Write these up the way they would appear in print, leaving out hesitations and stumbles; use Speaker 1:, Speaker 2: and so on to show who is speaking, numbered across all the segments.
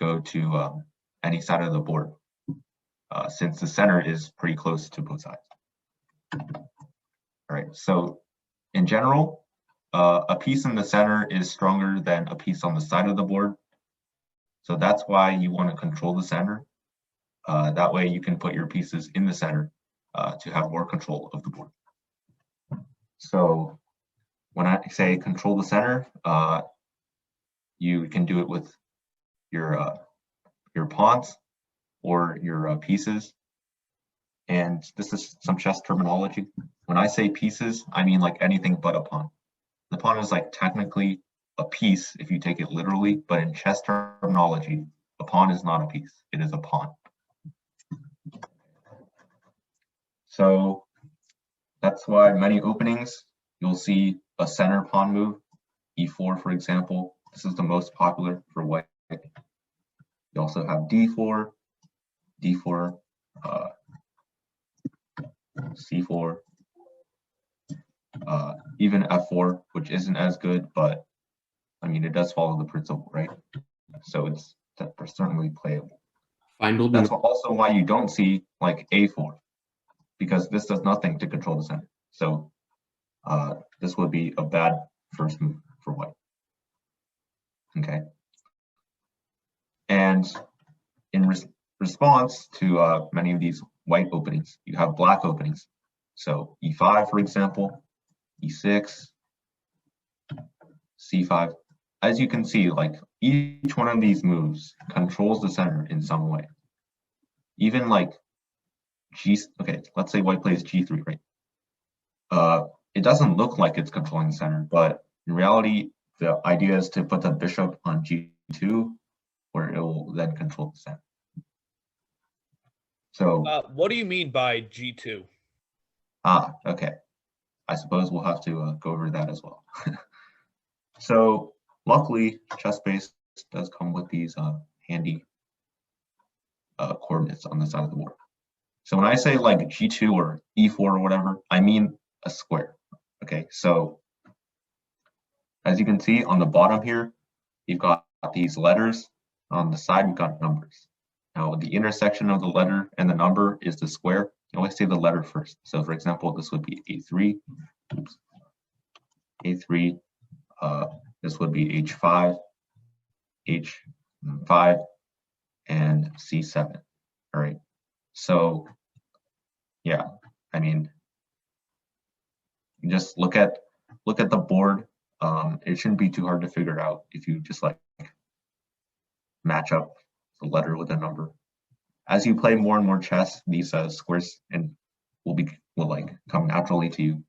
Speaker 1: go to any side of the board, since the center is pretty close to both sides. All right, so in general, a piece in the center is stronger than a piece on the side of the board. So that's why you want to control the center. That way you can put your pieces in the center to have more control of the board. So when I say control the center, you can do it with your pawns or your pieces. And this is some chess terminology. When I say pieces, I mean like anything but a pawn. The pawn is like technically a piece if you take it literally, but in chess terminology, a pawn is not a piece, it is a pawn. So that's why many openings, you'll see a center pawn move, e4 for example. This is the most popular for white. You also have d4, d4, c4, even f4, which isn't as good, but I mean, it does follow the principle, right? So it's certainly playable. That's also why you don't see like a4, because this does nothing to control the center. So this would be a bad first move for white. Okay. And in response to many of these white openings, you have black openings. So e5, for example, e6, c5. As you can see, like each one of these moves controls the center in some way. Even like okay, let's say white plays g3, right? It doesn't look like it's controlling the center, but in reality, the idea is to put the bishop on g2, where it will then control the center. So
Speaker 2: what do you mean by g2?
Speaker 1: Okay. I suppose we'll have to go over that as well. So luckily, ChessBase does come with these handy coordinates on the side of the board. So when I say like g2 or e4 or whatever, I mean a square. Okay, so as you can see on the bottom here, you've got these letters. On the side, we've got numbers. Now, the intersection of the letter and the number is the square. You always say the letter first. So for example, this would be a3. Oops. a3. This would be h5, h5, and c7. All right. So yeah, I mean, just look at the board. It shouldn't be too hard to figure out if you just like match up the letter with a number. As you play more and more chess, these squares will like come naturally to you.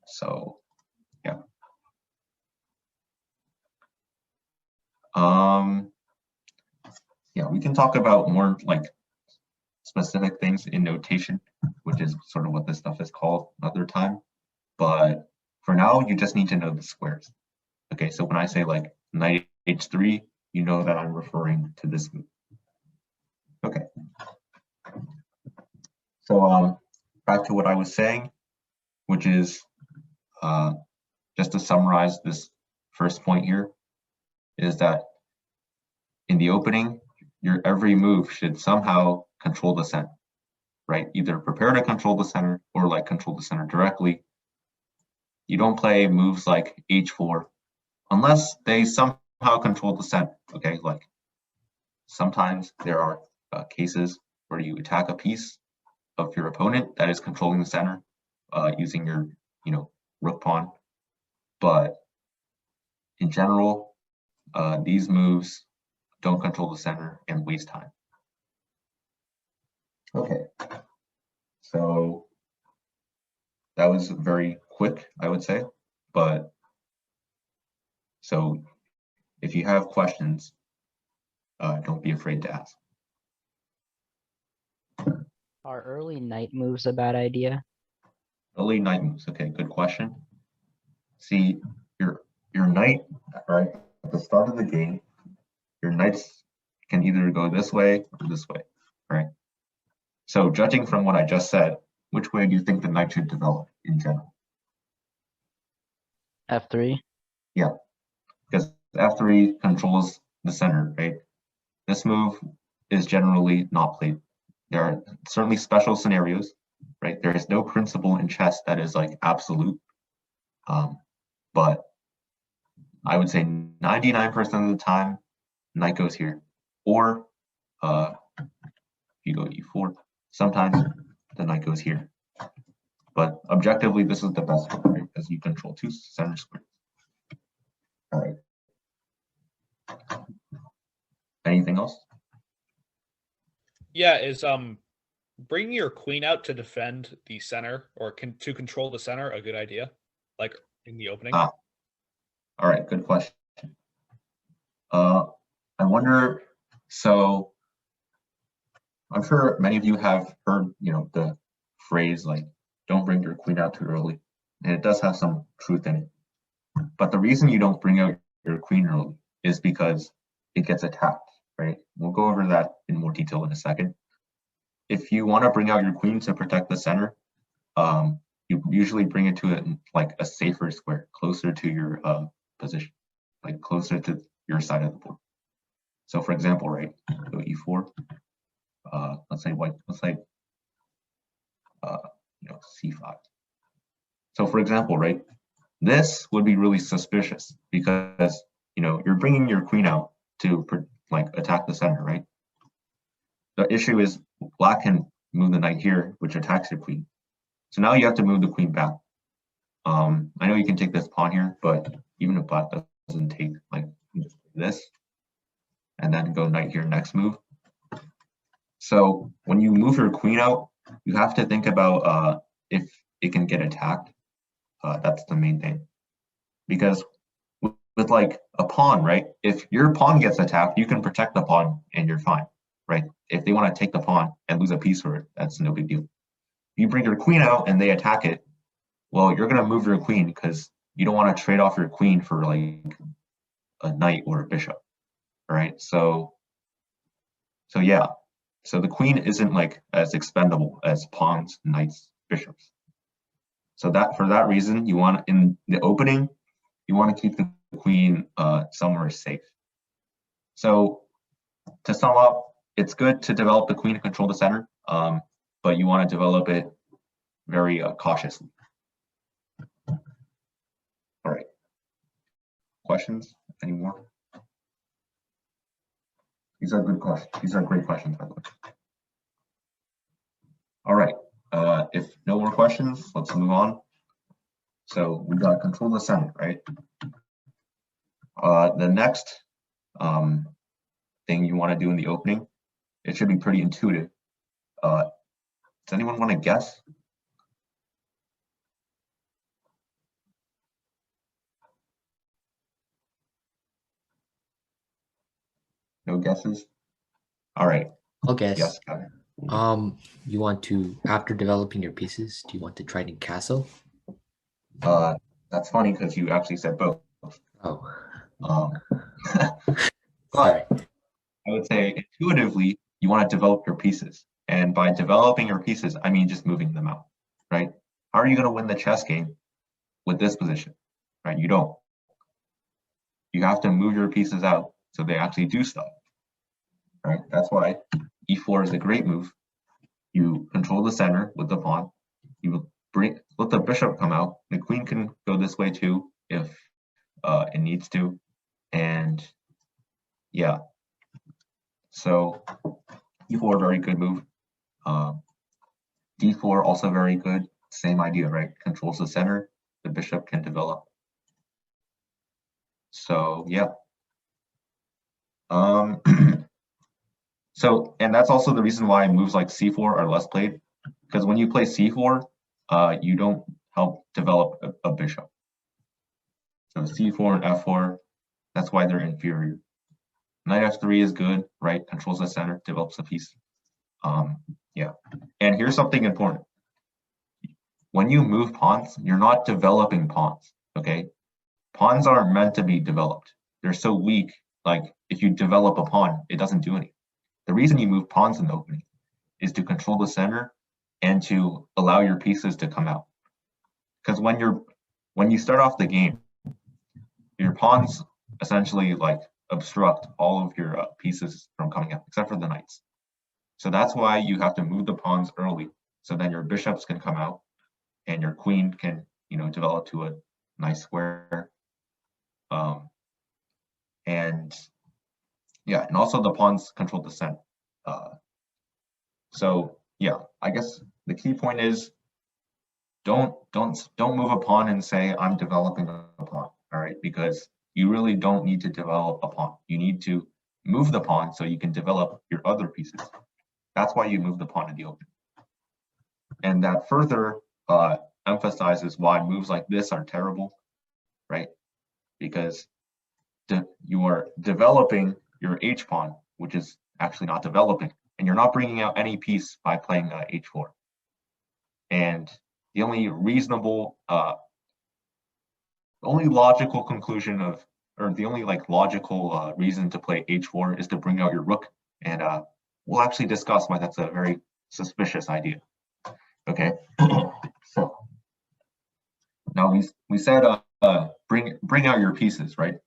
Speaker 1: So yeah. Yeah, we can talk about more like specific things in notation, which is sort of what this stuff is called another time. But for now, you just need to know the squares. Okay, so when I say like knight h3, you know that I'm referring to this move. Okay. So back to what I was saying, which is just to summarize this first point here, is that in the opening, your every move should somehow control the center, right? Either prepare to control the center or like control the center directly. You don't play moves like h4 unless they somehow control the center, okay? Like sometimes there are cases where you attack a piece of your opponent that is controlling the center using your, rook pawn. But in general, these moves don't control the center and waste time. Okay, so that was very quick, I would say, but so if you have questions, don't be afraid to ask.
Speaker 3: Are early knight moves a bad idea?
Speaker 1: Early knight moves, okay, good question. See, your knight, right, at the start of the game, your knights can either go this way or this way, right? So judging from what I just said, which way do you think the knight should develop in general?
Speaker 3: F3?
Speaker 1: Yeah, because F3 controls the center, right? this move is generally not played. There are certainly special scenarios, right? There is no principle in chess that is like absolute. But I would say 99% of the time, knight goes here. Or you go e4, sometimes the knight goes here. But objectively, this is the best one, right? Because you control 2 center squares. All right. Anything else?
Speaker 2: Yeah, is bringing your queen out to defend the center or to control the center a good idea? Like in the opening?
Speaker 1: All right, good question. I wonder, so I'm sure many of you have heard, the phrase like, don't bring your queen out too early. And it does have some truth in it. But the reason you don't bring out your queen early is because it gets attacked, right? We'll go over that in more detail in a second. If you want to bring out your queen to protect the center, you usually bring it to like a safer square, closer to your position, like closer to your side of the board. So for example, right, go e4. Let's say c5. So for example, right, this would be really suspicious because you're bringing your queen out to like attack the center, right? The issue is black can move the knight here, which attacks your queen. So now you have to move the queen back. I know you can take this pawn here, but even if black doesn't take like this, and then go knight here next move. So when you move your queen out, you have to think about if it can get attacked. That's the main thing. Because with like a pawn, right? If your pawn gets attacked, you can protect the pawn and you're fine, right? If they want to take the pawn and lose a piece for it, that's no big deal. You bring your queen out and they attack it, well, you're going to move your queen because you don't want to trade off your queen for like a knight or a bishop, right? So yeah. So the queen isn't like as expendable as pawns, knights, bishops. So that for that reason, you want in the opening, you want to keep the queen somewhere safe. So to sum up, it's good to develop the queen to control the center, but you want to develop it very cautiously. All right. Questions? Any more? These are good questions. These are great questions, by the way. All right. If no more questions, let's move on. So we got control the center, right? The next thing you want to do in the opening, it should be pretty intuitive. Does anyone want to guess? No guesses? All right.
Speaker 4: I'll guess.
Speaker 1: Yes, Kevin.
Speaker 4: You want to, after developing your pieces, do you want to try to castle?
Speaker 1: That's funny because you actually said both.
Speaker 4: Oh.
Speaker 1: But I would say intuitively, you want to develop your pieces. And by developing your pieces, I mean just moving them out, right? How are you going to win the chess game with this position, right? You don't. You have to move your pieces out so they actually do stuff, right? That's why e4 is a great move. You control the center with the pawn. You let the bishop come out. The queen can go this way too if it needs to. And yeah, so e4 very good move. d4 also very good. Same idea, right? Controls the center. The bishop can develop. So yeah. So, and that's also the reason why moves like c4 are less played, because when you play c4, you don't help develop a bishop. So c4 and f4, that's why they're inferior. Knight f3 is good, right? Controls the center, develops a piece. Yeah. And here's something important. When you move pawns, you're not developing pawns, okay? Pawns aren't meant to be developed. They're so weak, like if you develop a pawn, it doesn't do anything. The reason you move pawns in the opening is to control the center and to allow your pieces to come out. Because when you start off the game, your pawns essentially like obstruct all of your pieces from coming out, except for the knights. So that's why you have to move the pawns early, so then your bishops can come out, and your queen can, develop to a nice square. And yeah, and also the pawns control the center. So yeah, I guess the key point is don't move a pawn and say I'm developing a pawn, all right? Because you really don't need to develop a pawn. You need to move the pawn so you can develop your other pieces. That's why you move the pawn in the open. And that further emphasizes why moves like this are terrible, right? Because you are developing your h pawn, which is actually not developing, and you're not bringing out any piece by playing h4. And the only reasonable, only logical conclusion of, or the only logical reason to play h4 is to bring out your rook, and we'll actually discuss why that's a very suspicious idea. Okay, so now we said bring out your pieces, right?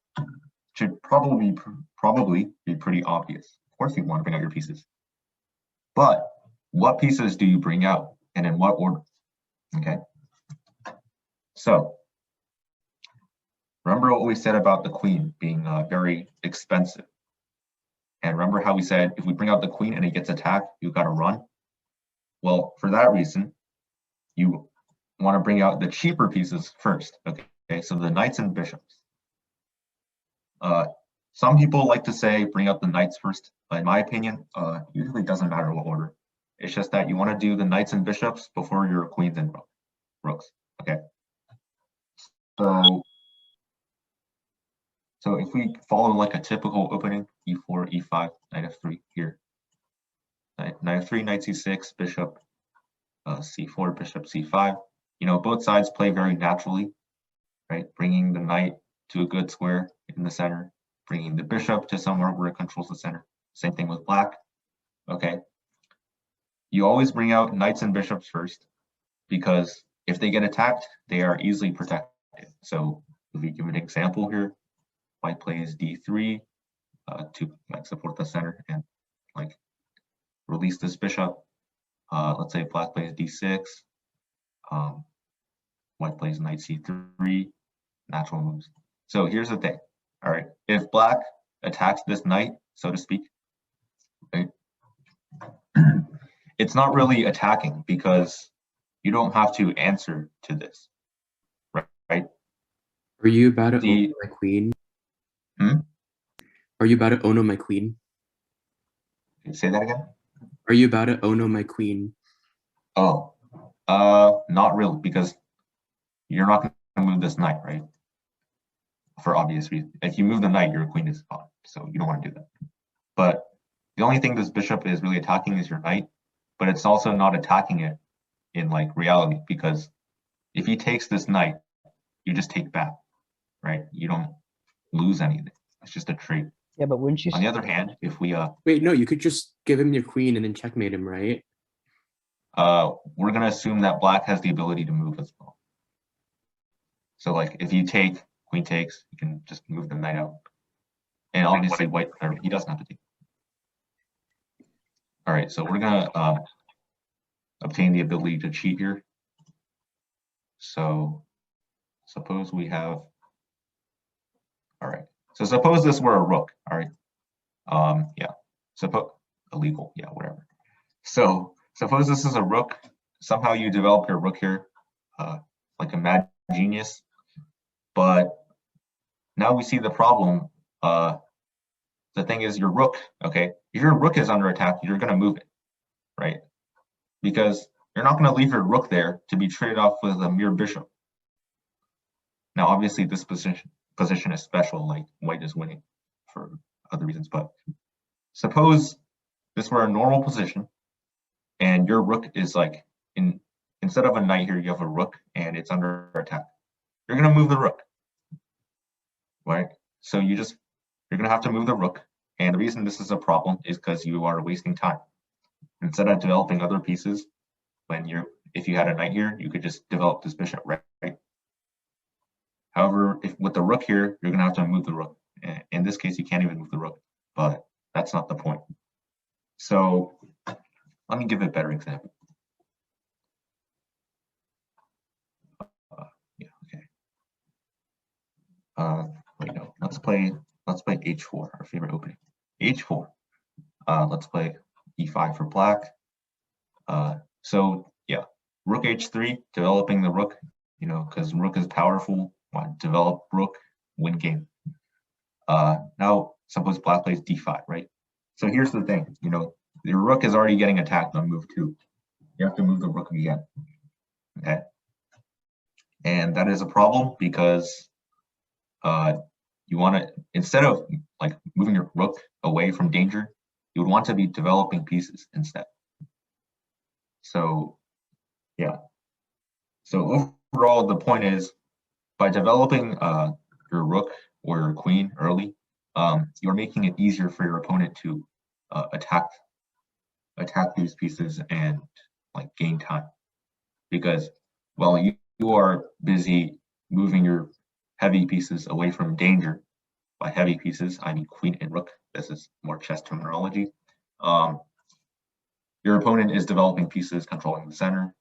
Speaker 1: Should probably be pretty obvious. Of course you want to bring out your pieces. But what pieces do you bring out and in what order? Okay. So remember what we said about the queen being very expensive. And remember how we said if we bring out the queen and it gets attacked, you got to run? Well, for that reason, you want to bring out the cheaper pieces first. Okay, so the knights and bishops. Some people like to say bring out the knights first, but in my opinion, usually doesn't matter what order. It's just that you want to do the knights and bishops before your queens and rooks. Okay. So if we follow like a typical opening, e4, e5, knight f3 here. Knight f3, knight c6, bishop c4, bishop c5. Both sides play very naturally, right? Bringing the knight to a good square in the center, bringing the bishop to somewhere where it controls the center. Same thing with black. Okay. You always bring out knights and bishops first, because if they get attacked, they are easily protected. So if we give an example here, white plays d3 to support the center and release this bishop. Let's say black plays d6. White plays knight c3. Natural moves. So here's the thing. All right, if black attacks this knight, so to speak, right, it's not really attacking because you don't have to answer to this, right?
Speaker 5: Are you about to own my queen? Are you about to own my queen?
Speaker 1: Say that again?
Speaker 5: Are you about to own my queen?
Speaker 1: Oh, not really, because you're not going to move this knight, right? For obvious reasons. If you move the knight, your queen is gone, so you don't want to do that. But the only thing this bishop is really attacking is your knight, but it's also not attacking it in reality, because if he takes this knight, you just take back, right? You don't lose anything. It's just a trade.
Speaker 3: Yeah, but wouldn't you?
Speaker 1: On the other hand, if we
Speaker 5: wait, no, you could just give him your queen and then checkmate him, right?
Speaker 1: we're gonna assume that black has the ability to move as well. So if you take queen takes, you can just move the knight out, and obviously white, he doesn't have to take. All right, so we're gonna obtain the ability to cheat here. So suppose we have, all right, so suppose this were a rook, all right, yeah, suppose illegal, yeah, whatever. So suppose this is a rook, somehow you develop your rook here, like a mad genius, but now we see the problem. The thing is your rook, okay, if your rook is under attack, you're gonna move it, right? Because you're not gonna leave your rook there to be traded off with a mere bishop. Now, obviously this position is special, white is winning for other reasons, but suppose this were a normal position and your rook is instead of a knight here, you have a rook and it's under attack. You're gonna move the rook, right? So you're gonna have to move the rook. And the reason this is a problem is because you are wasting time. Instead of developing other pieces, if you had a knight here, you could just develop this bishop, right? However, with the rook here, you're gonna have to move the rook. In this case, you can't even move the rook, but that's not the point. So let me give a better example. Yeah, okay. Wait, no, let's play h4, our favorite opening. h4. Let's play e5 for black. So yeah, rook h3, developing the rook, you know, because rook is powerful. Want to develop rook, win game. Now suppose black plays d5, right? So here's the thing, you know, your rook is already getting attacked on move 2. You have to move the rook again. Okay. And that is a problem because you want to, instead of like moving your rook away from danger, you would want to be developing pieces instead. So yeah. So overall, the point is, by developing your rook or your queen early, you're making it easier for your opponent to attack these pieces and like gain time. Because while you are busy moving your heavy pieces away from danger, by heavy pieces, I mean queen and rook. This is more chess terminology. Your opponent is developing pieces, controlling the center,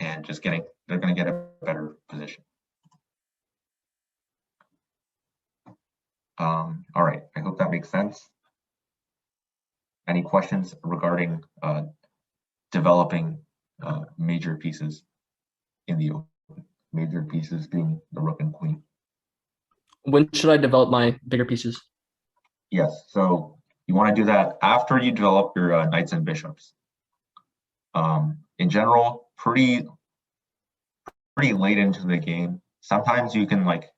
Speaker 1: and just they're going to get a better position. All right, I hope that makes sense. Any questions regarding developing major pieces in the open? Major pieces being the rook and queen.
Speaker 6: When should I develop my bigger pieces?
Speaker 1: Yes, so you want to do that after you develop your knights and bishops. In general, pretty late into the game. Sometimes you can like,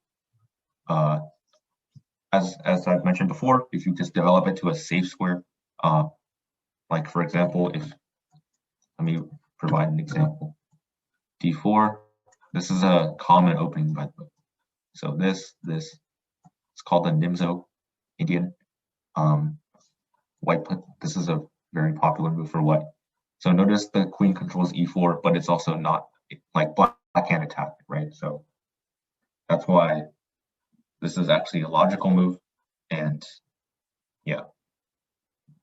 Speaker 1: as I've mentioned before, if you just develop it to a safe square, like for example, let me provide an example. d4. This is a common opening, by the way. So this it's called the Nimzo Indian. White. This is a very popular move for white. So notice the queen controls e4, but it's also not like black can't attack, right? So that's why this is actually a logical move. And yeah,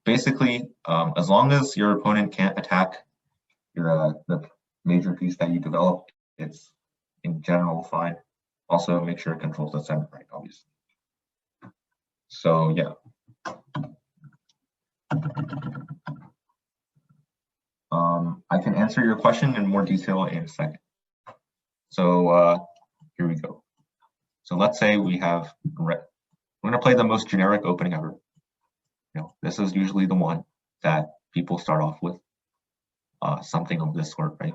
Speaker 1: basically, as long as your opponent can't attack your the major piece that you develop, it's in general fine. Also, make sure it controls the center, right? Obviously. So yeah. I can answer your question in more detail in a second. So here we go. So let's say we have we're going to play the most generic opening ever. You know, this is usually the one that people start off with, something of this sort, right?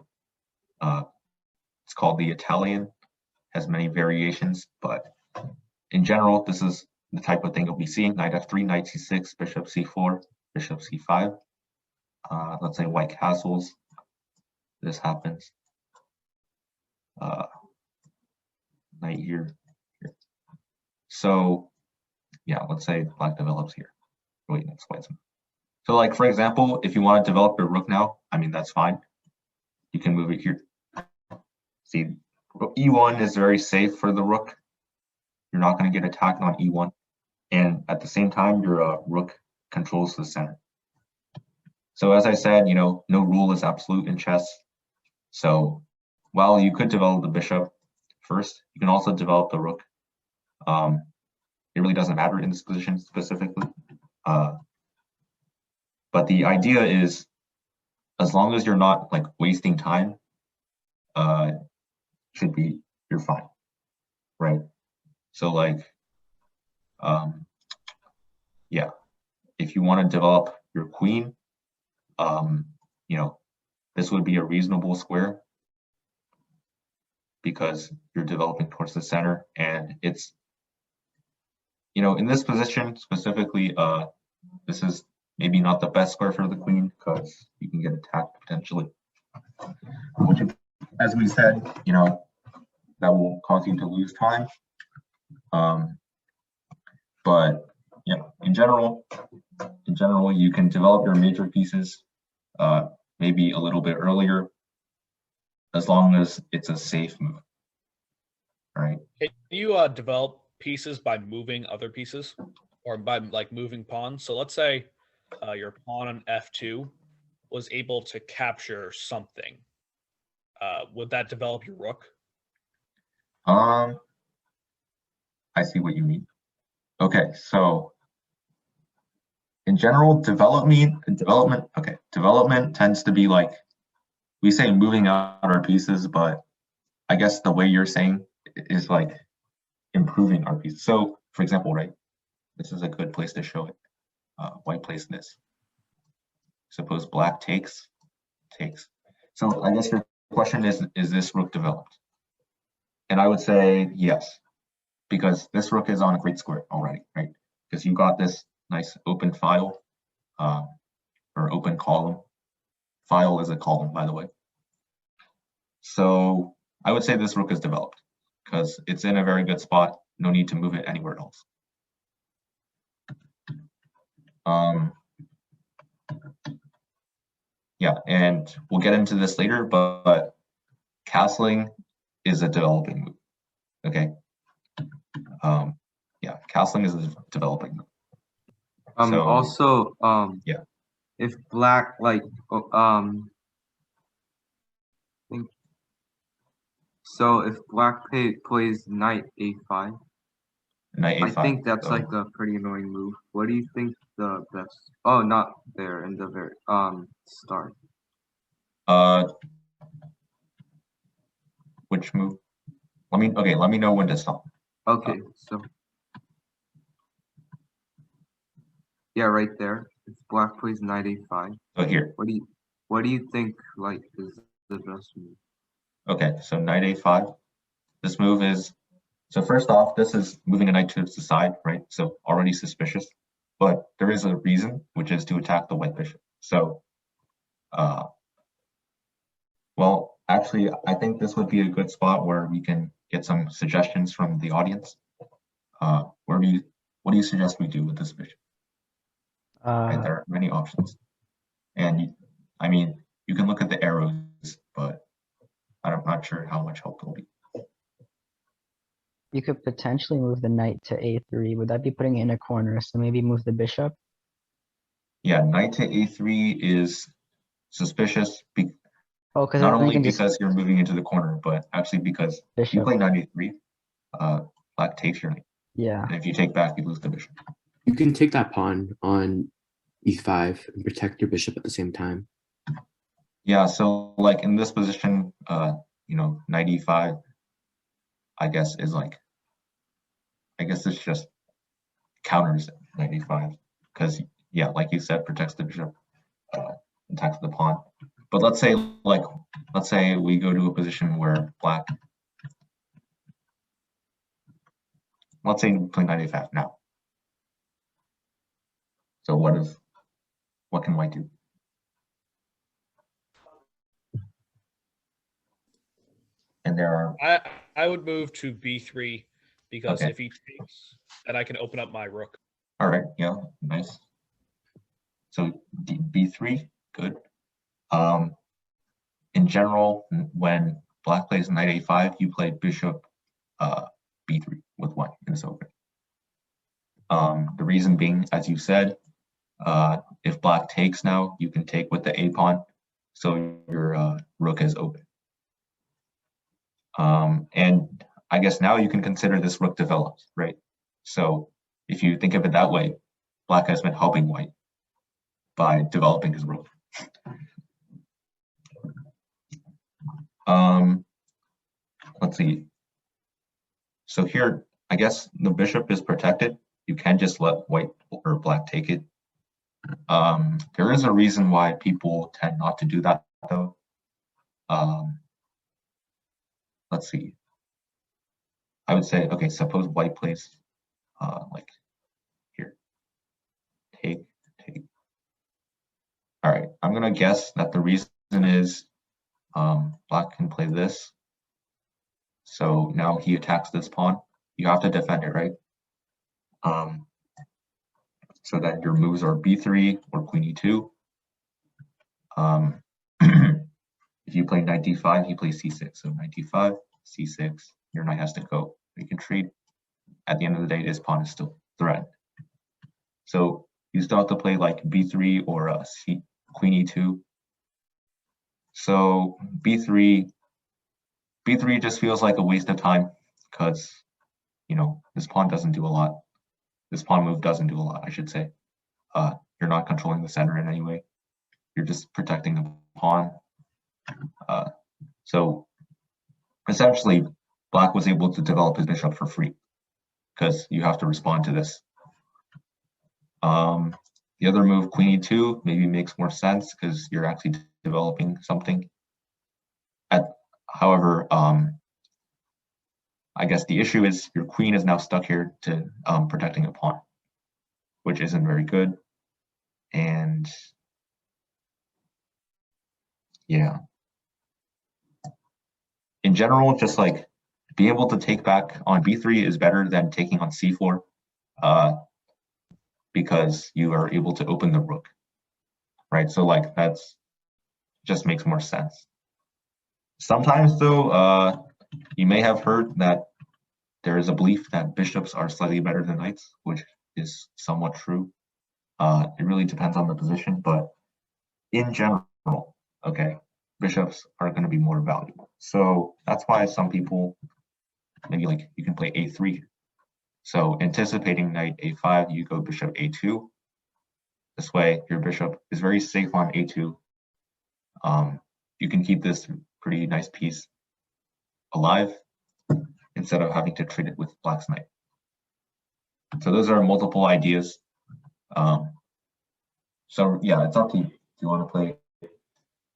Speaker 1: It's called the Italian, has many variations, but in general, this is the type of thing you'll be seeing: knight f3, knight c6, bishop c4, bishop c5. Let's say white castles. This happens. Knight here. So yeah, let's say black develops here. Wait, that's white's. So like, for example, if you want to develop your rook now, I mean, that's fine. You can move it here. See, e1 is very safe for the rook. You're not going to get attacked on e1. And at the same time, your rook controls the center. So as I said, you know, no rule is absolute in chess. So while you could develop the bishop first, you can also develop the rook. It really doesn't matter in this position specifically. But the idea is, as long as you're not like wasting time, you're fine, right? So like, yeah, if you want to develop your queen, you know, this would be a reasonable square because you're developing towards the center, and it's, you know, in this position specifically, this is maybe not the best square for the queen because you can get attacked potentially, which, as we said, you know, that will cause you to lose time. But yeah, in general, you can develop your major pieces maybe a little bit earlier, as long as it's a safe move. All right.
Speaker 2: Can you develop pieces by moving other pieces, or by like moving pawns. So let's say your pawn on f2 was able to capture something. Would that develop your rook?
Speaker 1: I see what you mean. Okay, so in general, development tends to be like, we say moving out our pieces, but I guess the way you're saying is like improving our pieces. So for example, right, this is a good place to show it. White plays this. Suppose black takes. So I guess your question is this rook developed? And I would say yes, because this rook is on a great square already, right? Because you got this nice open file, or open column. File is a column, by the way. So I would say this rook is developed because it's in a very good spot. No need to move it anywhere else. Yeah, and we'll get into this later, but castling is a developing move. Okay. Yeah, castling is a developing move. So,
Speaker 7: also,
Speaker 1: yeah.
Speaker 7: If black so if black plays knight a5,
Speaker 1: Knight a5.
Speaker 7: I think that's
Speaker 1: so,
Speaker 7: like a pretty annoying move. What do you think the best? Oh, not there in the very start.
Speaker 1: Which move? Let me know when to stop.
Speaker 7: Okay, so yeah, right there. If black plays knight a5.
Speaker 1: So here.
Speaker 7: What do you think like is the best move?
Speaker 1: Okay, so knight a5. This move is, so first off, this is moving a knight to the side, right? So already suspicious, but there is a reason, which is to attack the white bishop. So, well, actually, I think this would be a good spot where we can get some suggestions from the audience. What do you suggest we do with this bishop? Right, there are many options, and I mean, you can look at the arrows, but I'm not sure how much help it'll be.
Speaker 3: You could potentially move the knight to a3. Would that be putting it in a corner? So maybe move the bishop?
Speaker 1: Yeah, knight to a3 is suspicious,
Speaker 3: Oh, because
Speaker 1: not
Speaker 3: you
Speaker 1: only
Speaker 3: can
Speaker 1: because
Speaker 3: just
Speaker 1: you're moving into the corner, but actually because if you
Speaker 3: bishop.
Speaker 1: play knight a3, black takes your knight.
Speaker 3: Yeah.
Speaker 1: And if you take back, you lose the bishop.
Speaker 5: You can take that pawn on e5 and protect your bishop at the same time.
Speaker 1: Yeah, so like in this position, knight e5, I guess is like, I guess it's just counters knight e5 because, yeah, like you said, protects the bishop, attacks the pawn. But let's say we go to a position where black, let's say we play knight a5 now. So what can white do? And there are,
Speaker 2: I would move to b3 because
Speaker 1: Okay.
Speaker 2: if he takes, then I can open up my rook.
Speaker 1: all right, yeah, nice. So b3, good. In general, when black plays knight a5, you play bishop b3 with white in this opening. The reason being, as you said, if black takes now, you can take with the a pawn, so your rook is open. And I guess now you can consider this rook developed, right? So if you think of it that way, black has been helping white by developing his rook. Let's see. So here, I guess the bishop is protected. You can just let white or black take it. There is a reason why people tend not to do that, though. Let's see. I would say, okay, suppose white plays like here. Take. All right, I'm gonna guess that the reason is black can play this. So now he attacks this pawn. You have to defend it, right? So that your moves are b3 or queen e2. If you play knight d5, he plays c6. So knight d5, c6, your knight has to go. You can trade. at the end of the day, this pawn is still threatened. So you still have to play like b3 or queen e2. So b3 just feels like a waste of time because, you know, this pawn doesn't do a lot. This pawn move doesn't do a lot, I should say. You're not controlling the center in any way. You're just protecting the pawn. So essentially, Black was able to develop his bishop for free because you have to respond to this. The other move, queen e2, maybe makes more sense because you're actually developing something. However, I guess the issue is your queen is now stuck here to protecting a pawn, which isn't very good. And yeah, in general, just like being able to take back on b3 is better than taking on c4, because you are able to open the rook, right? So like that's just makes more sense. Sometimes though, you may have heard that there is a belief that bishops are slightly better than knights, which is somewhat true. It really depends on the position, but in general, okay, bishops are going to be more valuable. So that's why some people, maybe like you can play a3. So anticipating knight a5, you go bishop a2. This way, your bishop is very safe on a2. You can keep this pretty nice piece alive instead of having to treat it with Black's knight. So those are multiple ideas. So yeah, it's up to you. If you want to play,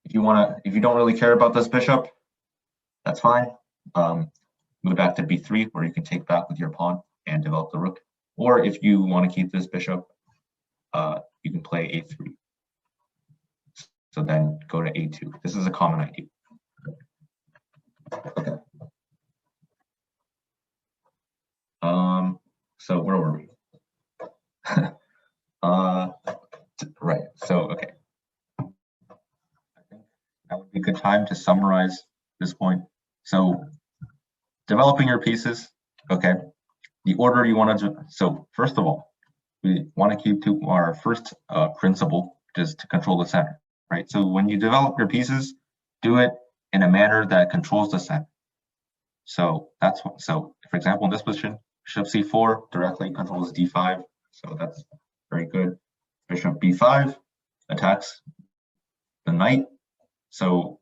Speaker 1: if you don't really care about this bishop, that's fine. Move back to b3, where you can take back with your pawn and develop the rook. Or if you want to keep this bishop, you can play a3. So then go to a2. This is a common idea. Okay. So where were we? Right. So okay. I think that would be a good time to summarize this point. So developing your pieces. Okay. The order you want to. So first of all, we want to keep to our first principle, which is to control the center. Right. So when you develop your pieces, do it in a manner that controls the center. So that's what, so for example, in this position, bishop c4 directly controls d5. So that's very good. Bishop b5 attacks the knight. So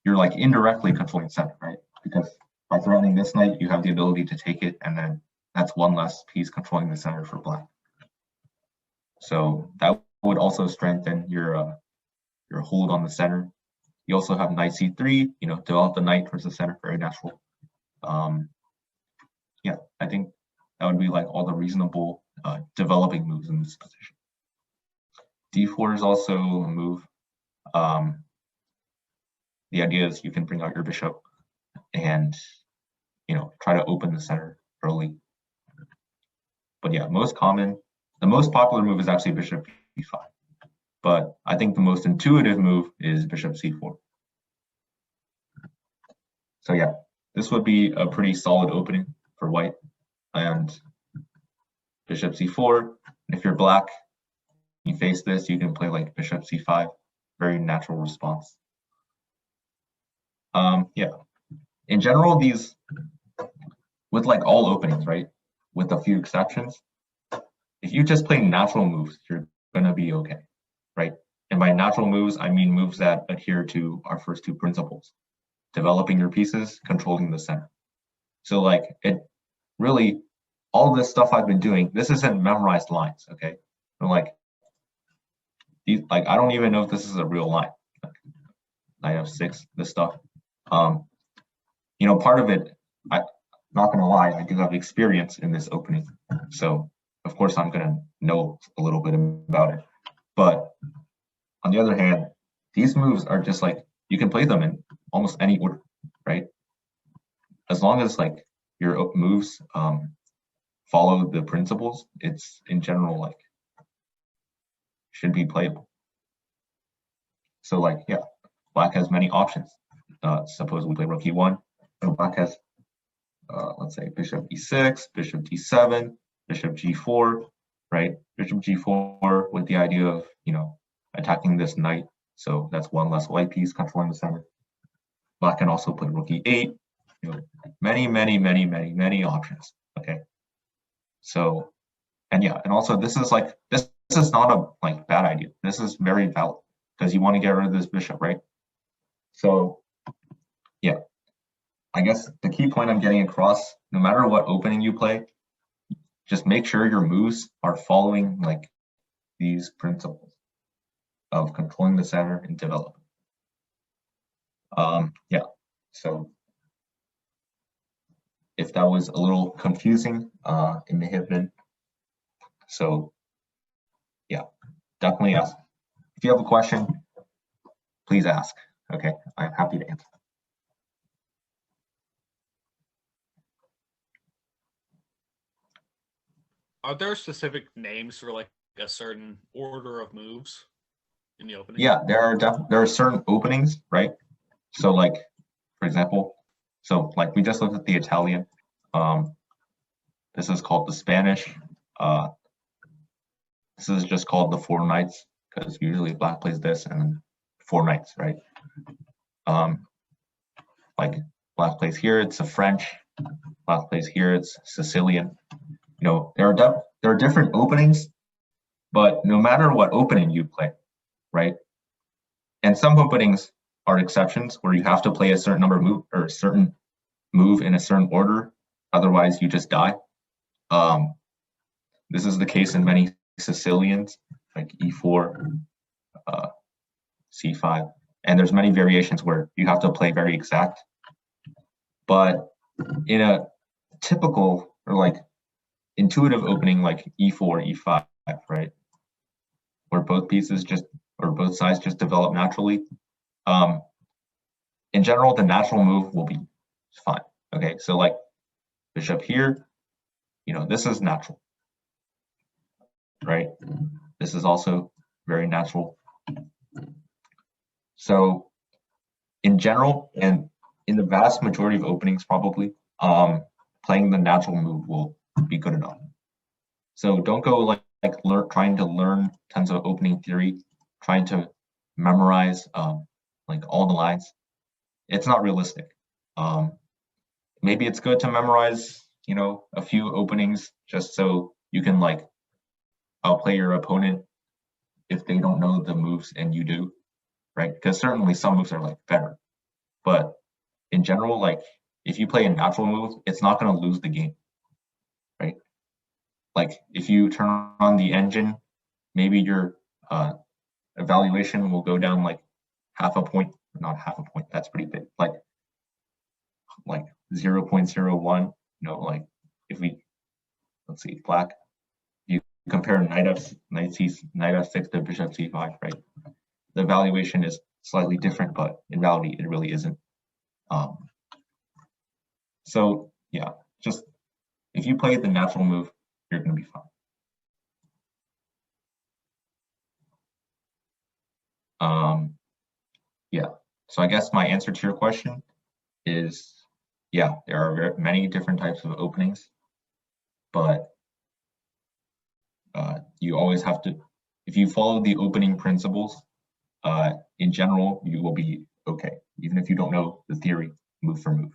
Speaker 1: you're like indirectly controlling the center, right? Because by threatening this knight, you have the ability to take it, and then that's one less piece controlling the center for Black. So that would also strengthen your hold on the center. You also have knight c3, you know, develop the knight towards the center, very natural. Yeah, I think that would be like all the reasonable developing moves in this position. d4 is also a move. The idea is you can bring out your bishop and, you know, try to open the center early. But yeah, the most popular move is actually bishop b5. But I think the most intuitive move is bishop c4. So yeah, this would be a pretty solid opening for white. And bishop c4. If you're Black, you face this, you can play like bishop c5. Very natural response. Yeah. In general, these, with like all openings, right? With a few exceptions, if you just play natural moves, you're gonna be okay, right? And by natural moves, I mean moves that adhere to our first two principles: developing your pieces, controlling the center. So like it really, all this stuff I've been doing, this isn't memorized lines, okay? Like these, like I don't even know if this is a real line. Like, knight f6, this stuff. You know, part of it, I'm not gonna lie, I do have experience in this opening, so of course I'm gonna know a little bit about it. But on the other hand, these moves are just like you can play them in almost any order, right? As long as like your moves follow the principles, it's in general like should be playable. So like yeah, Black has many options. Suppose we play rook e1. So Black has let's say bishop e6, bishop d7, bishop g4, right? Bishop g4 with the idea of, attacking this knight. So that's one less white piece controlling the center. Black can also play rook e8, many options, okay? So, and yeah, and also this is not a bad idea. This is very valid because you want to get rid of this bishop, right? So, yeah, I guess the key point I'm getting across, no matter what opening you play, just make sure your moves are following these principles of controlling the center and developing. Yeah, so if that was a little confusing, it may have been. So yeah, definitely ask. If you have a question, please ask. Okay, I'm happy to answer.
Speaker 2: Are there specific names for like a certain order of moves in the opening?
Speaker 1: Yeah, there are certain openings, right? So for example, we just looked at the Italian. This is called the Spanish. This is just called the four knights because usually black plays this and then four knights, right? Like black plays here, it's a French. Black plays here, it's Sicilian. There are different openings, but no matter what opening you play, right? And some openings are exceptions where you have to play a certain number of move or a certain move in a certain order, otherwise you just die. This is the case in many Sicilians, like e4, c5, and there's many variations where you have to play very exact. But in a typical or intuitive opening like e4, e5, right, where both pieces or both sides just develop naturally, in general, the natural move will be fine. Okay, so bishop here, this is natural, right? This is also very natural. So in general, and in the vast majority of openings probably, playing the natural move will be good enough. So don't go trying to learn tons of opening theory, trying to memorize all the lines. It's not realistic. Maybe it's good to memorize, a few openings just so you can outplay your opponent if they don't know the moves and you do, right? Because certainly some moves are better, but in general, if you play a natural move, it's not going to lose the game, right? If you turn on the engine, maybe your evaluation will go down half a point, not half a point, that's pretty big, like 0.01, if let's see, black, you compare knight f6 to bishop c5, right? The evaluation is slightly different, but in reality, it really isn't. So yeah, just if you play the natural move, you're going to be fine. Yeah, so I guess my answer to your question is, yeah, there are many different types of openings, but you always have to, if you follow the opening principles, in general, you will be okay, even if you don't know the theory move for move.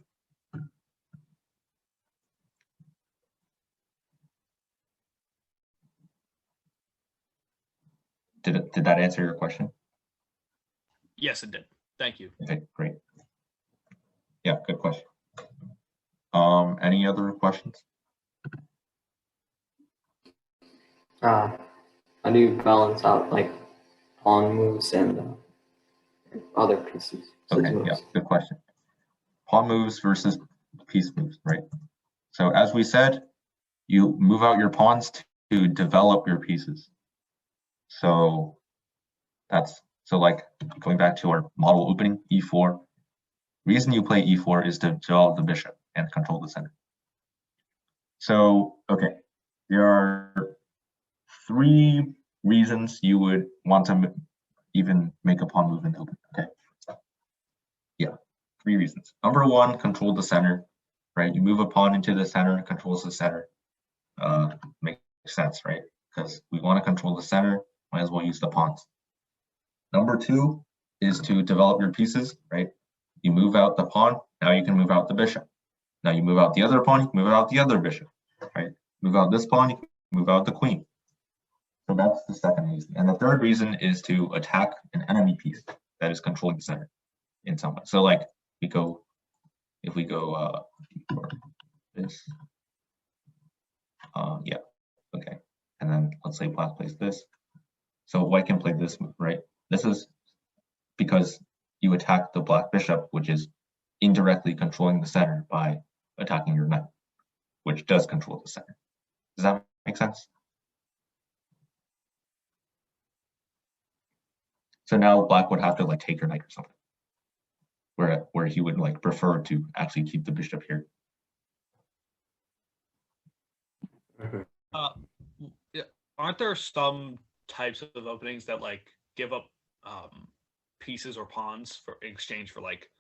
Speaker 1: Did that answer your question?
Speaker 2: Yes, it did. Thank you.
Speaker 1: Okay, great. Yeah, good question. Any other questions?
Speaker 6: How do you balance out pawn moves and other pieces?
Speaker 1: Okay, yeah, good question. Pawn moves versus piece moves, right? So as we said, you move out your pawns to develop your pieces. So going back to our model opening, e4. Reason you play e4 is to develop the bishop and control the center. So, okay, there are 3 reasons you would want to even make a pawn move in the open, okay? Yeah, 3 reasons. Number 1, control the center. right? You move a pawn into the center, controls the center. Makes sense, right? Because we want to control the center, might as well use the pawns. Number 2 is to develop your pieces, right? You move out the pawn, now you can move out the bishop. Now you move out the other pawn, you can move out the other bishop, right? Move out this pawn, you can move out the queen. So that's the second reason. And the third reason is to attack an enemy piece that is controlling the center in some way. So like if we go for this, yeah, okay. And then let's say black plays this. So white can play this move, right? This is because you attack the black bishop, which is indirectly controlling the center by attacking your knight, which does control the center. Does that make sense? So now black would have to like take your knight or something, where he would like prefer to actually keep the bishop here.
Speaker 2: Yeah, aren't there some types of openings that like give up pieces or pawns for in exchange for like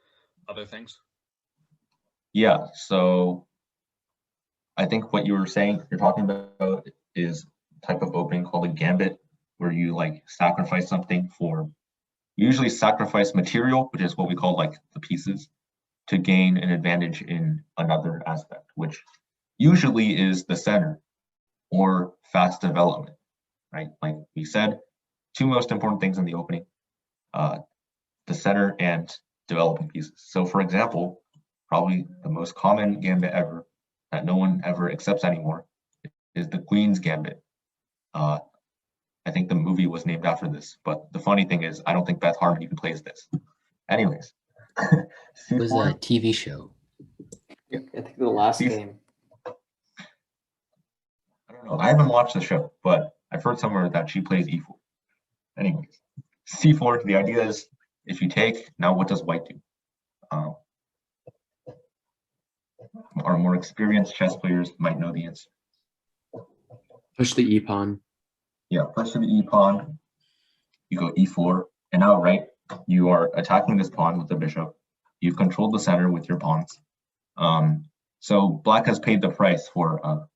Speaker 2: other things?
Speaker 1: Yeah, so I think what you're talking about is a type of opening called a gambit, where you like sacrifice something for, usually sacrifice material, which is what we call like the pieces, to gain an advantage in another aspect, which usually is the center or fast development, right? Like we said, 2 most important things in the opening, the center and developing pieces. So for example, probably the most common gambit ever that no one ever accepts anymore is the Queen's Gambit. I think the movie was named after this, but the funny thing is I don't think Beth Harmon even plays this. Anyways.
Speaker 4: It was a TV show.
Speaker 6: I think the last
Speaker 1: C4.
Speaker 6: game.
Speaker 1: I don't know. I haven't watched the show, but I've heard somewhere that she plays e4. Anyways, c4, the idea is if you take, now what does white do? Our more experienced chess players might know the answer.
Speaker 5: Push the e pawn.
Speaker 1: Yeah, push to the e pawn, you go e4, and now, right, you are attacking this pawn with the bishop. You've controlled the center with your pawns. So black has paid the price for,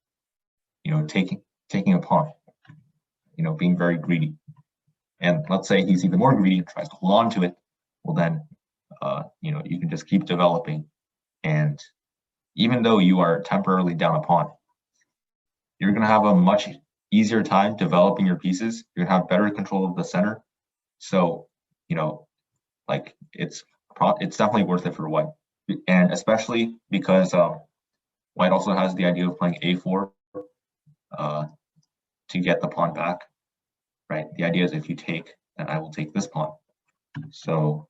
Speaker 1: taking a pawn, being very greedy. And let's say he's even more greedy and tries to hold on to it. Well, then, you can just keep developing. And even though you are temporarily down a pawn, you're going to have a much easier time developing your pieces. You're going to have better control of the center. So, like it's definitely worth it for white. And especially because white also has the idea of playing a4 to get the pawn back, right? The idea is if you take, then I will take this pawn. So,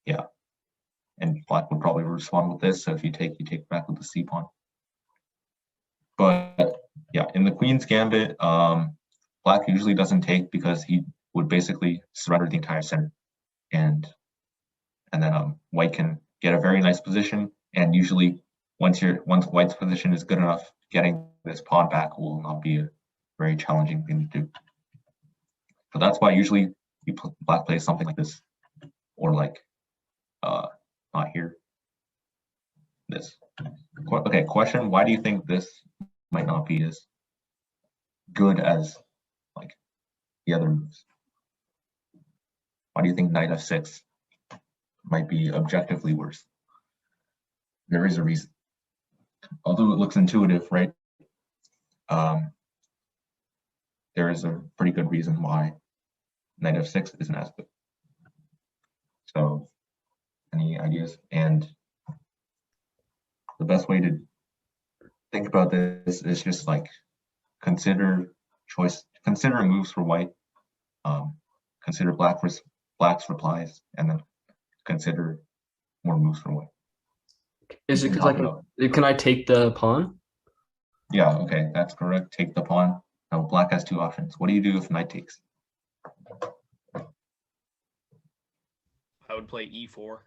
Speaker 1: yeah. And black would probably respond with this. So if you take back with the c pawn. But yeah, in the Queen's Gambit, black usually doesn't take because he would basically surrender the entire center, and then white can get a very nice position. And usually, once white's position is good enough, getting this pawn back will not be a very challenging thing to do. So that's why usually black plays something like this, or like not here. This. Okay, question: why do you think this might not be as good as like the other moves? Why do you think knight f6 might be objectively worse? There is a reason. Although it looks intuitive, right? There is a pretty good reason why knight f6 isn't as good. So, any ideas? And the best way to think about this is just like consider moves for white, consider black's replies, and then consider more moves for white.
Speaker 8: Is it because can I take the pawn?
Speaker 1: Yeah, okay, that's correct. Take the pawn. Now black has 2 options. What do you do if knight takes?
Speaker 2: I would play e4.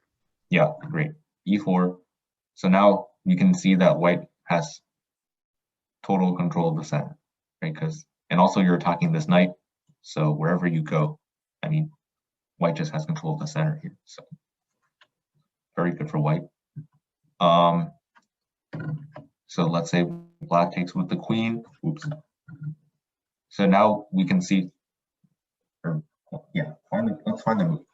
Speaker 1: Yeah, great. e4. So now you can see that white has total control of the center, right? And also you're attacking this knight. So wherever you go, I mean, white just has control of the center here. So very good for white. So let's say black takes with the queen. Oops. So now we can see, or yeah, let's find the move.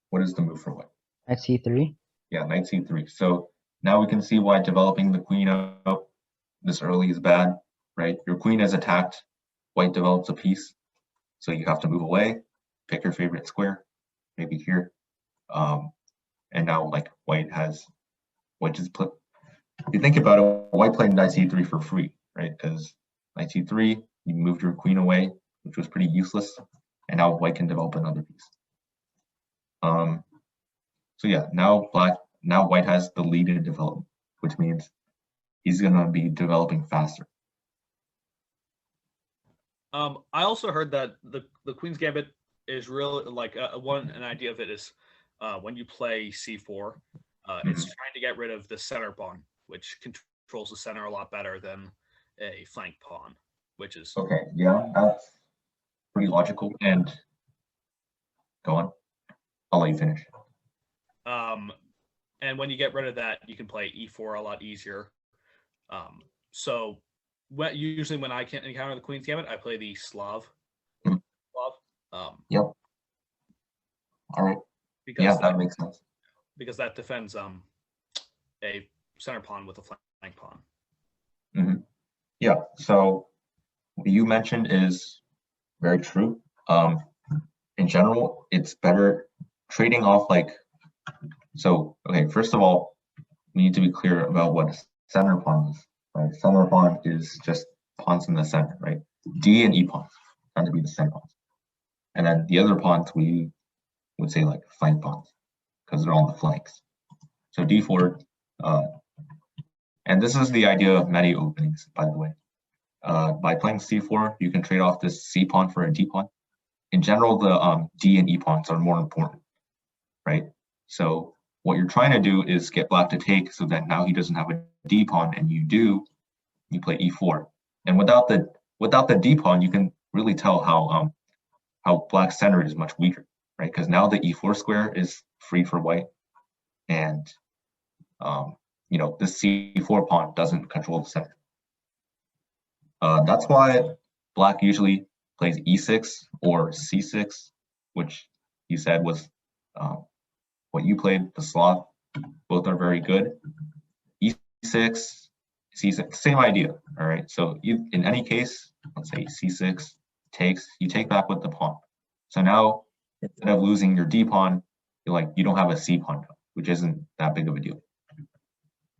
Speaker 1: What is the move for white?
Speaker 3: Knight c3.
Speaker 1: Yeah, knight c3. So now we can see why developing the queen up this early is bad, right? Your queen is attacked, white develops a piece, so you have to move away, pick your favorite square, maybe here. And now like white just put, if you think about it, white played knight c3 for free, right? Because knight c3, you moved your queen away, which was pretty useless, and now white can develop another piece. So yeah, now white has the lead in development, which means he's gonna be developing faster.
Speaker 2: I also heard that the Queen's Gambit is really like an idea of it is when you play c4, it's trying to get rid of the center pawn, which controls the center a lot better than a flank pawn, which is
Speaker 1: Okay, yeah, that's pretty logical. And go on, I'll let you finish.
Speaker 2: And when you get rid of that, you can play e4 a lot easier. So usually when I can't encounter the Queen's Gambit, I play the Slav.
Speaker 1: Yep. All right.
Speaker 2: Because
Speaker 1: yeah, that makes sense.
Speaker 2: Because that defends a center pawn with a flank pawn.
Speaker 1: Yeah. So what you mentioned is very true. In general, it's better trading off like. So okay, first of all, we need to be clear about what center pawn is. Right? Center pawn is just pawns in the center, right? D and E pawns tend to be the center pawns, and then the other pawns we would say like flank pawns because they're on the flanks. So D4, and this is the idea of many openings, by the way. By playing C4, you can trade off this C pawn for a D pawn. In general, the D and E pawns are more important, right? So what you're trying to do is get black to take so that now he doesn't have a D pawn, and you do, you play E4. And without the D pawn, you can really tell how black's center is much weaker, right? Because now the E4 square is free for white, and you know, this C4 pawn doesn't control the center. That's why black usually plays E6 or C6, which you said was what you played, the Slav. Both are very good. E6, C6, same idea, all right? So in any case, let's say C6 takes, you take back with the pawn. So now, instead of losing your D pawn, you don't have a C pawn now, which isn't that big of a deal.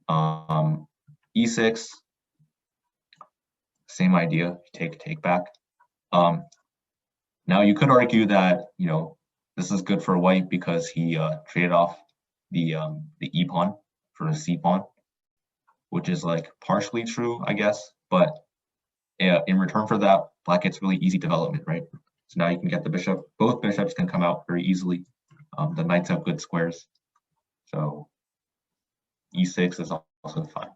Speaker 1: E6, same idea, take back. Now you could argue that, you know, this is good for white because he traded off the E pawn for a C pawn, which is like partially true, I guess. But in return for that, black gets really easy development, right? So now you can get the bishop. Both bishops can come out very easily. The knights have good squares, so E6 is also fine.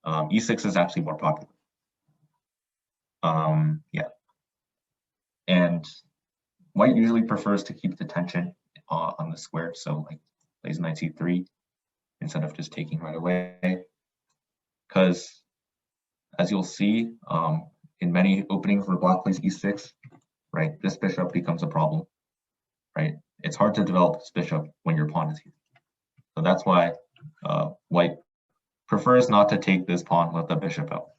Speaker 1: E6 is actually more popular. Yeah, and white usually prefers to keep the tension on the square, so like plays knight c3 instead of just taking right away. Because as you'll see, in many openings where black plays e6, right, this bishop becomes a problem, right? It's hard to develop this bishop when your pawn is here. So that's why white prefers not to take this pawn with the bishop out.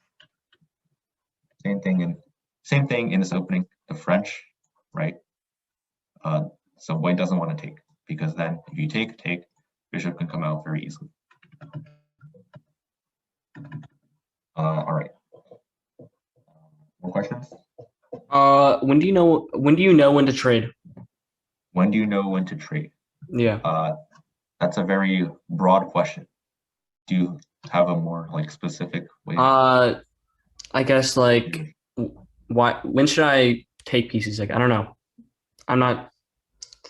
Speaker 1: Same thing in this opening, the French, right? So white doesn't want to take, because then if you take, bishop can come out very easily. All right. More questions?
Speaker 8: When do you know when to trade?
Speaker 1: When do you know when to trade?
Speaker 8: Yeah.
Speaker 1: That's a very broad question. Do you have a more like specific way?
Speaker 8: I guess like when should I take pieces? Like I don't know. I'm not.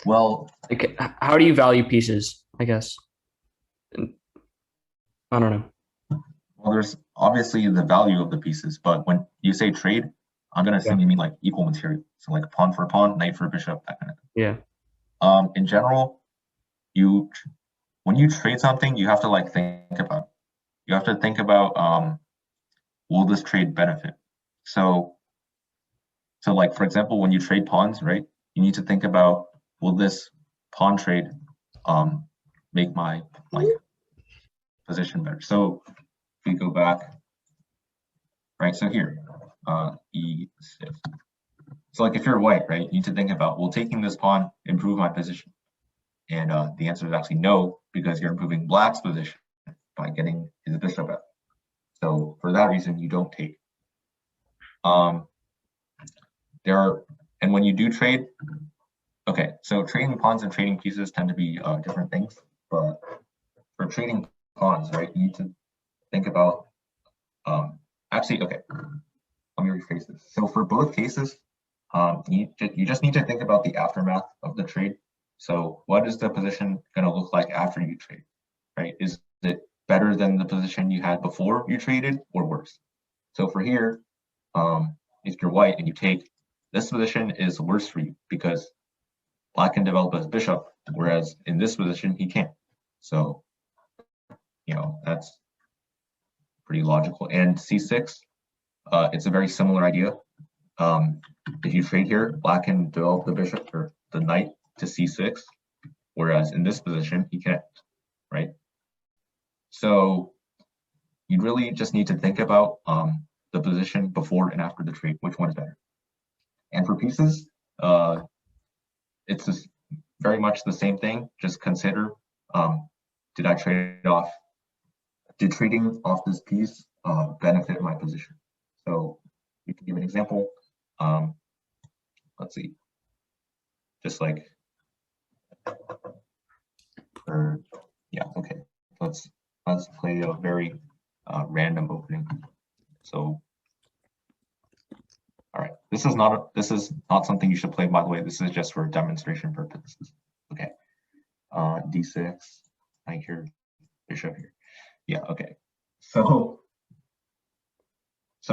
Speaker 1: Well,
Speaker 8: Like, how do you value pieces? I guess. I don't know.
Speaker 1: well, there's obviously the value of the pieces, but when you say trade, I'm gonna assume you mean like equal material. So like pawn for pawn, knight for bishop, that kind of thing.
Speaker 8: Yeah.
Speaker 1: In general, when you trade something, you have to like think about it. you have to think about will this trade benefit? So like for example, when you trade pawns, right? You need to think about, will this pawn trade make my position better? So if we go back, right? So here, E6. So like if you're white, right, you need to think about, will taking this pawn improve my position? And the answer is actually no, because you're improving black's position by getting his bishop out. So for that reason, you don't take. And when you do trade, okay, so trading pawns and trading pieces tend to be different things, but for trading pawns, right, you need to think about, actually, okay, let me rephrase this. So for both cases, you just need to think about the aftermath of the trade. So what is the position going to look like after you trade, right? Is it better than the position you had before you traded or worse? So for here, if you're white and you take, this position is worse for you because black can develop his bishop, whereas in this position, he can't. So, you know, that's pretty logical. And C6, it's a very similar idea. If you trade here, black can develop the bishop or the knight to C6, whereas in this position, he can't, right? So you really just need to think about the position before and after the trade, which one is better. And for pieces, it's just very much the same thing. Just consider, did I trade off, did trading off this piece benefit my position? So we can give an example. Let's see, just like, yeah, okay. Let's play a very random opening. So, all right, this is not something you should play, by the way. This is just for demonstration purposes. Okay, D6, knight here, bishop here. Yeah, okay. So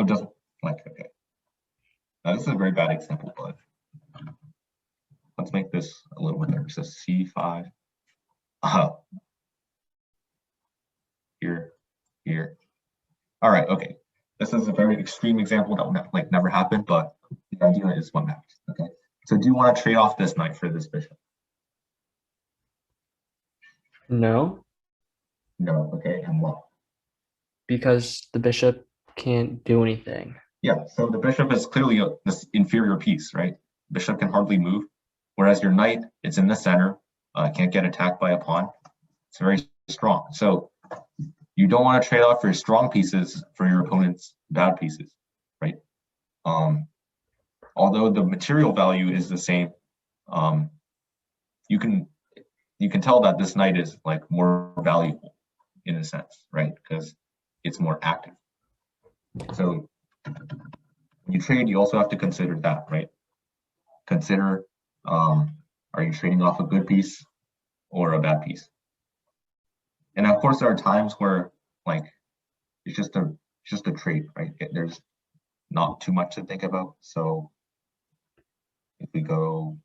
Speaker 1: just like, okay. Now this is a very bad example, but let's make this a little bit better. So C5. Here. All right, okay. This is a very extreme example that will never happen, but the idea is what matters. Okay. So do you want to trade off this knight for this bishop?
Speaker 8: No,
Speaker 1: No. Okay. And what?
Speaker 8: because the bishop can't do anything.
Speaker 1: Yeah. So the bishop is clearly this inferior piece, right? Bishop can hardly move, whereas your knight, it's in the center, can't get attacked by a pawn. It's very strong. So you don't want to trade off your strong pieces for your opponent's bad pieces, right? Although the material value is the same, you can tell that this knight is like more valuable in a sense, right? Because it's more active. So when you trade, you also have to consider that, right? Consider, are you trading off a good piece or a bad piece? And of course, there are times where like it's just a trade, right? There's not too much to think about. So if we go,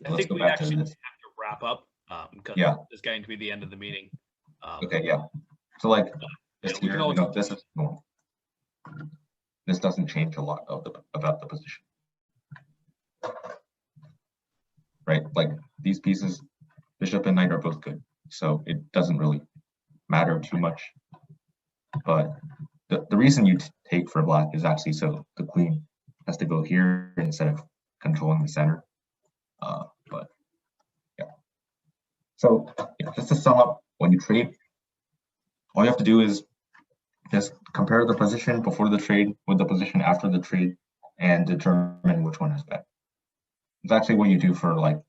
Speaker 2: I think we actually have to wrap up because it's getting to be the end of the meeting.
Speaker 1: Okay, yeah. So like this
Speaker 2: we
Speaker 1: here,
Speaker 2: can always
Speaker 1: this is normal. This doesn't change a lot about the position. Right, like these pieces, bishop and knight are both good, so it doesn't really matter too much. But the reason you take for black is actually so the queen has to go here instead of controlling the center. But yeah, so yeah, just to sum up, when you trade, all you have to do is just compare the position before the trade with the position after the trade and determine which one is better. It's actually what you do for like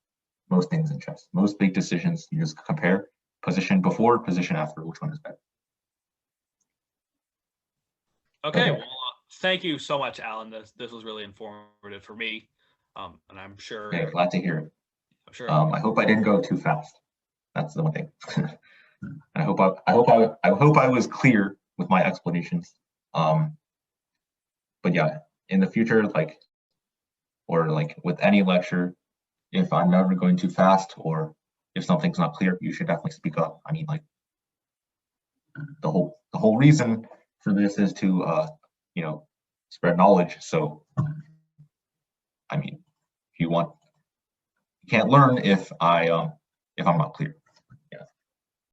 Speaker 1: most things in chess. Most big decisions, you just compare position before, position after, which one is better.
Speaker 2: Okay, well, thank you so much, Alan. This was really informative for me, and I'm sure.
Speaker 1: Okay, glad to hear it.
Speaker 2: I'm sure.
Speaker 1: I hope I didn't go too fast. That's the one thing. I hope I was clear with my explanations. But yeah, in the future, like with any lecture, if I'm ever going too fast or if something's not clear, you should definitely speak up. I mean, like the whole reason for this is to you know, spread knowledge. So I mean, if you can't learn if I'm not clear.